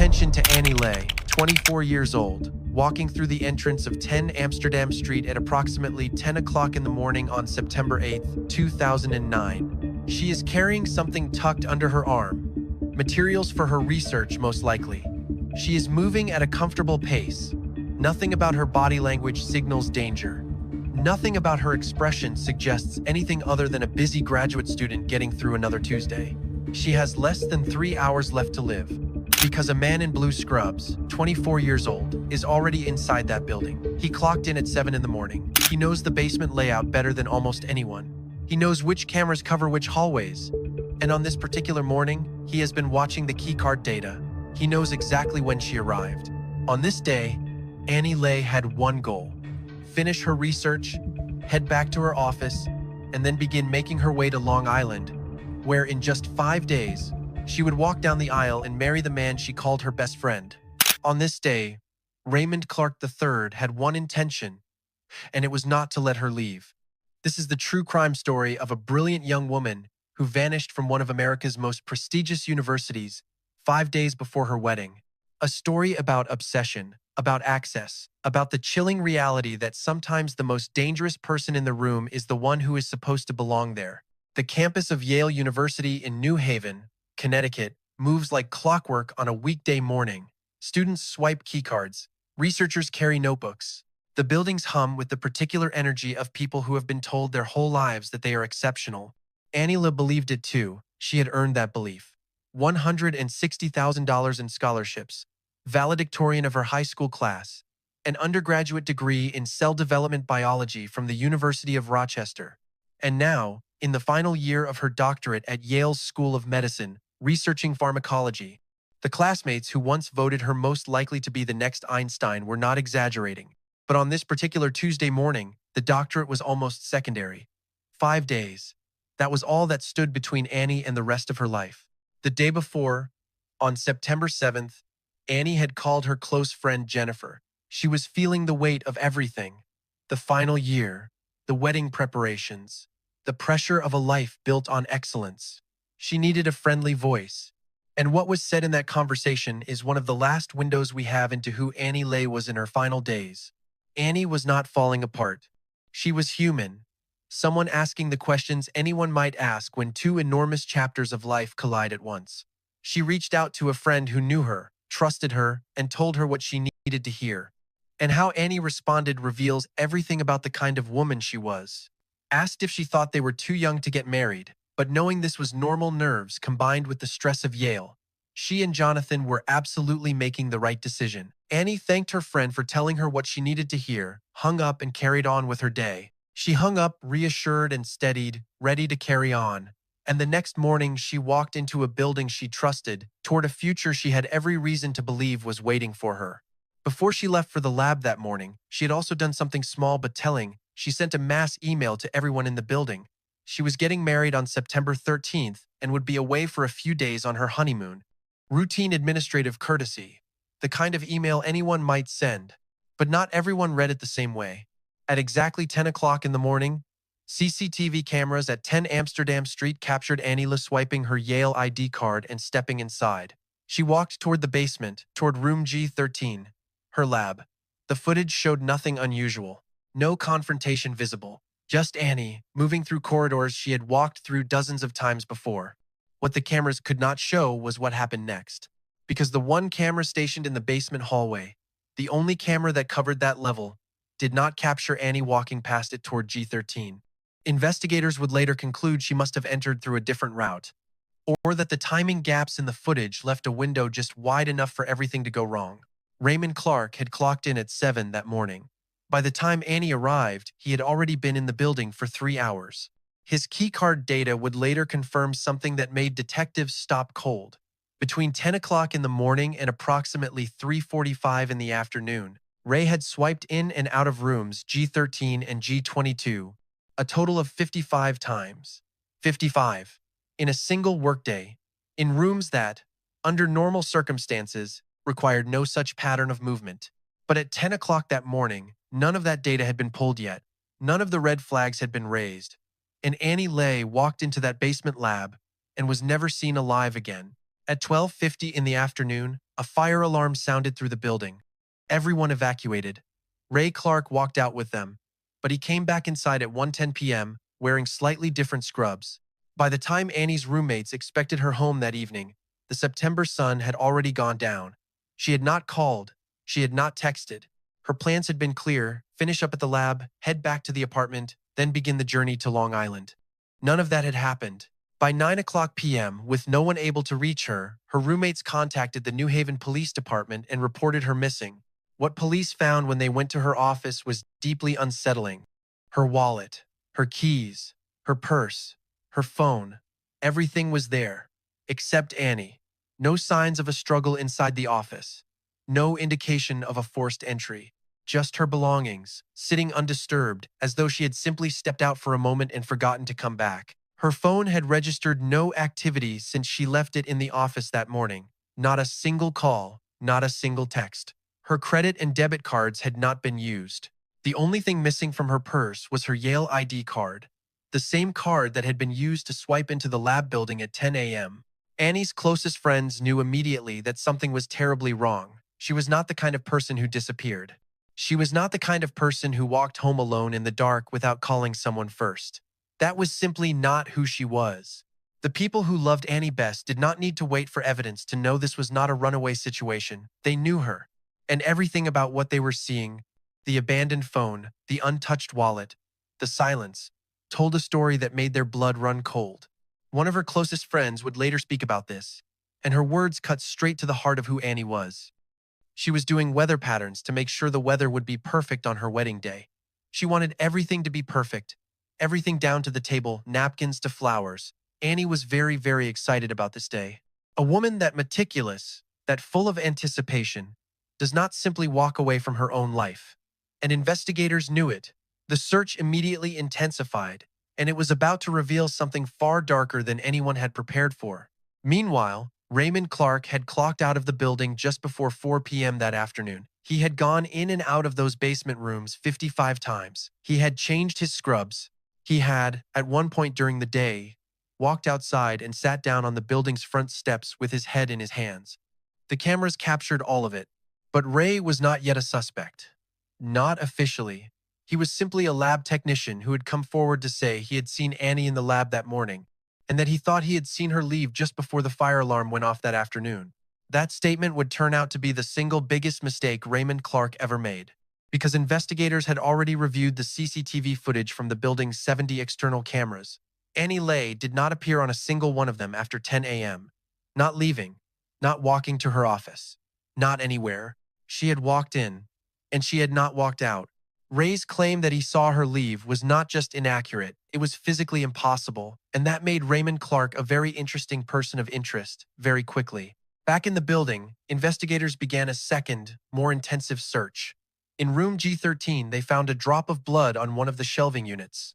attention to Annie Lay, 24 years old, walking through the entrance of 10 Amsterdam Street at approximately 10 o'clock in the morning on September 8, 2009. She is carrying something tucked under her arm, materials for her research most likely. She is moving at a comfortable pace. Nothing about her body language signals danger. Nothing about her expression suggests anything other than a busy graduate student getting through another Tuesday. She has less than 3 hours left to live, because a man in blue scrubs, 24 years old, is already inside that building. He clocked in at 7 in the morning. He knows the basement layout better than almost anyone. He knows which cameras cover which hallways. And on this particular morning, he has been watching the keycard data. He knows exactly when she arrived. On this day, Annie Lay had one goal: finish her research, head back to her office, and then begin making her way to Long Island, where in just 5 days, she would walk down the aisle and marry the man she called her best friend. On this day, Raymond Clark III had one intention, and it was not to let her leave. This is the true crime story of a brilliant young woman who vanished from one of America's most prestigious universities 5 days before her wedding. A story about obsession, about access, about the chilling reality that sometimes the most dangerous person in the room is the one who is supposed to belong there. The campus of Yale University in New Haven, Connecticut, moves like clockwork on a weekday morning. Students swipe keycards. Researchers carry notebooks. The buildings hum with the particular energy of people who have been told their whole lives that they are exceptional. Annie Lay believed it too. She had earned that belief. $160,000 in scholarships, valedictorian of her high school class, an undergraduate degree in cell development biology from the University of Rochester, and now, in the final year of her doctorate at Yale's School of Medicine, researching pharmacology. The classmates who once voted her most likely to be the next Einstein were not exaggerating. But on this particular Tuesday morning, the doctorate was almost secondary. 5 days. That was all that stood between Annie and the rest of her life. The day before, on September 7th, Annie had called her close friend Jennifer. She was feeling the weight of everything. The final year, the wedding preparations, the pressure of a life built on excellence. She needed a friendly voice. And what was said in that conversation is one of the last windows we have into who Annie Lay was in her final days. Annie was not falling apart. She was human. Someone asking the questions anyone might ask when two enormous chapters of life collide at once. She reached out to a friend who knew her, trusted her, and told her what she needed to hear. And how Annie responded reveals everything about the kind of woman she was. Asked if she thought they were too young to get married, but knowing this was normal nerves combined with the stress of Yale, she and Jonathan were absolutely making the right decision. Annie thanked her friend for telling her what she needed to hear, hung up and carried on with her day. She hung up, reassured and steadied, ready to carry on. And the next morning she walked into a building she trusted, toward a future she had every reason to believe was waiting for her. Before she left for the lab that morning, she had also done something small but telling. She sent a mass email to everyone in the building. She was getting married on September 13th and would be away for a few days on her honeymoon. Routine administrative courtesy. The kind of email anyone might send. But not everyone read it the same way. At exactly 10 o'clock in the morning, CCTV cameras at 10 Amsterdam Street captured Annie Lay swiping her Yale ID card and stepping inside. She walked toward the basement, toward room G13, her lab. The footage showed nothing unusual. No confrontation visible. Just Annie, moving through corridors she had walked through dozens of times before. What the cameras could not show was what happened next. Because the one camera stationed in the basement hallway, the only camera that covered that level, did not capture Annie walking past it toward G13. Investigators would later conclude she must have entered through a different route, or that the timing gaps in the footage left a window just wide enough for everything to go wrong. Raymond Clark had clocked in at 7 that morning. By the time Annie arrived, he had already been in the building for 3 hours. His keycard data would later confirm something that made detectives stop cold. Between 10 o'clock in the morning and approximately 3:45 in the afternoon, Ray had swiped in and out of rooms G13 and G22, a total of 55 times. 55. In a single workday, in rooms that, under normal circumstances, required no such pattern of movement. But at 10 o'clock that morning, none of that data had been pulled yet. None of the red flags had been raised. And Annie Lay walked into that basement lab and was never seen alive again. At 12:50 in the afternoon, a fire alarm sounded through the building. Everyone evacuated. Ray Clark walked out with them, but he came back inside at 1:10 p.m. wearing slightly different scrubs. By the time Annie's roommates expected her home that evening, the September sun had already gone down. She had not called. She had not texted. Her plans had been clear: finish up at the lab, head back to the apartment, then begin the journey to Long Island. None of that had happened. By 9 p.m., with no one able to reach her, her roommates contacted the New Haven Police Department and reported her missing. What police found when they went to her office was deeply unsettling. Her wallet, her keys, her purse, her phone, everything was there, except Annie. No signs of a struggle inside the office. No indication of a forced entry. Just her belongings, sitting undisturbed, as though she had simply stepped out for a moment and forgotten to come back. Her phone had registered no activity since she left it in the office that morning. Not a single call, not a single text. Her credit and debit cards had not been used. The only thing missing from her purse was her Yale ID card, the same card that had been used to swipe into the lab building at 10 a.m. Annie's closest friends knew immediately that something was terribly wrong. She was not the kind of person who disappeared. She was not the kind of person who walked home alone in the dark without calling someone first. That was simply not who she was. The people who loved Annie best did not need to wait for evidence to know this was not a runaway situation. They knew her. And everything about what they were seeing, the abandoned phone, the untouched wallet, the silence, told a story that made their blood run cold. One of her closest friends would later speak about this, and her words cut straight to the heart of who Annie was. She was doing weather patterns to make sure the weather would be perfect on her wedding day. She wanted everything to be perfect, everything down to the table, napkins to flowers. Annie was very, very excited about this day. A woman that meticulous, that full of anticipation, does not simply walk away from her own life. And investigators knew it. The search immediately intensified, and it was about to reveal something far darker than anyone had prepared for. Meanwhile, Raymond Clark had clocked out of the building just before 4 p.m. that afternoon. He had gone in and out of those basement rooms 55 times. He had changed his scrubs. He had, at one point during the day, walked outside and sat down on the building's front steps with his head in his hands. The cameras captured all of it. But Ray was not yet a suspect. Not officially. He was simply a lab technician who had come forward to say he had seen Annie in the lab that morning, and that he thought he had seen her leave just before the fire alarm went off that afternoon. That statement would turn out to be the single biggest mistake Raymond Clark ever made, because investigators had already reviewed the CCTV footage from the building's 70 external cameras. Annie Lay did not appear on a single one of them after 10 a.m. Not leaving, not walking to her office, not anywhere. She had walked in, and she had not walked out. Ray's claim that he saw her leave was not just inaccurate, it was physically impossible, and that made Raymond Clark a very interesting person of interest very quickly. Back in the building, investigators began a second, more intensive search. In room G13, they found a drop of blood on one of the shelving units.